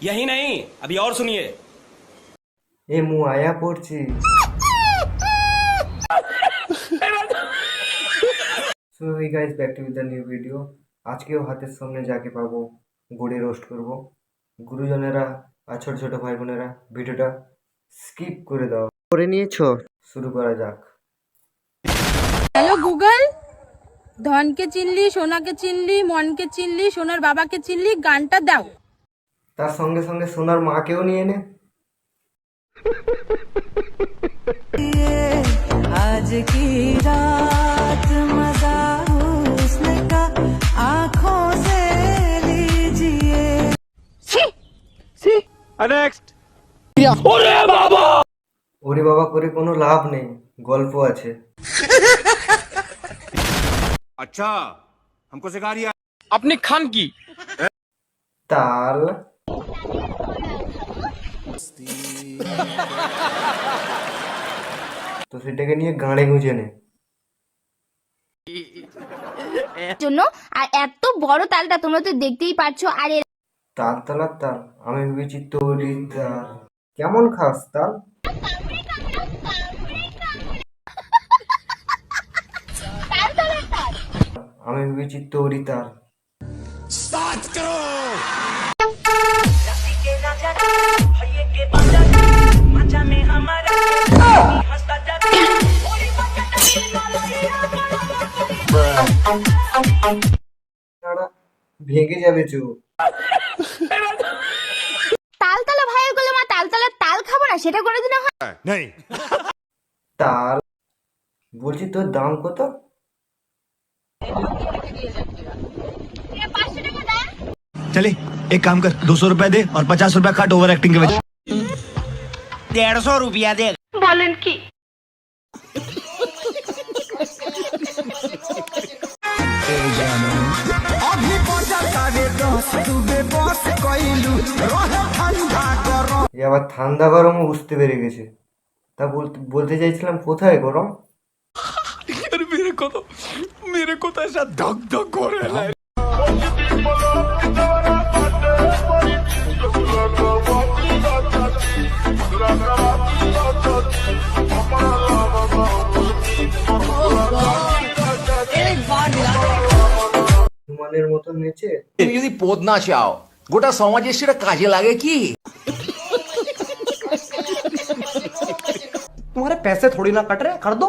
यही नहीं, अभी और सुनिए। এ মু আয়া পড়ছি। So hey guys, back to with the new video. আজকেও হাতের সামনে যাকে পাবো গুড়ে রোস্ট করব। গুরুজনেরা আর ছোট ছোট ভাই বোনেরা ভিডিওটা স্কিপ করে দাও। করে নিয়েছো? শুরু করা যাক। হ্যালো গুগল, ধনকে চিনলি, সোনাকে চিনলি, মনকে চিনলি, সোনার বাবাকে চিনলি, গানটা দাও। তার সঙ্গে সঙ্গে সোনার মাকেও নিয়ে নে। आज की रात मजा हुस्न का आंखों से लीजिए। ওরে বাবা করে কোনো লাভ নেই, গল্প আছে। अच्छा, हमको सिखा रिया। अपनी खान की তাল তো সেটাকে নিয়ে গাঁড়ে গুঁজে নে। জন্য আর এত বড় তালটা তোমরা তো দেখতেই পাচ্ছ। আর এর তাল তালার তাল, আমি ভেবেছি তৈরি তাল। কেমন খাস তাল? আমি ভেবেছি তৈরি তাল। ভেঙে যাবে চোখ। তালতলা ভাইয়ের গুলো মা তালতলার তাল খাবো না, সেটা করে দিলে হয়। তাল বলছি, তোর দাম কত? चले एक काम कर, 200 रुपया दे और 50 रुपया काट ओवर एक्टिंग के वजह। 150 रुपया दे। বলেন কি? এ আবার ঠান্ডা গরমও বুঝতে পেরে গেছে। তা বলতে চাইছিলাম, কোথায় গরম? मेरे को तो ऐसा धक धक हो रहा है। মনের মতো নেচে। তুমি যদি পদ না চাও, গোটা সমাজে সেটা কাজে লাগে কি? तुम्हारे पैसे थोड़ी ना कट रहे, कर दो।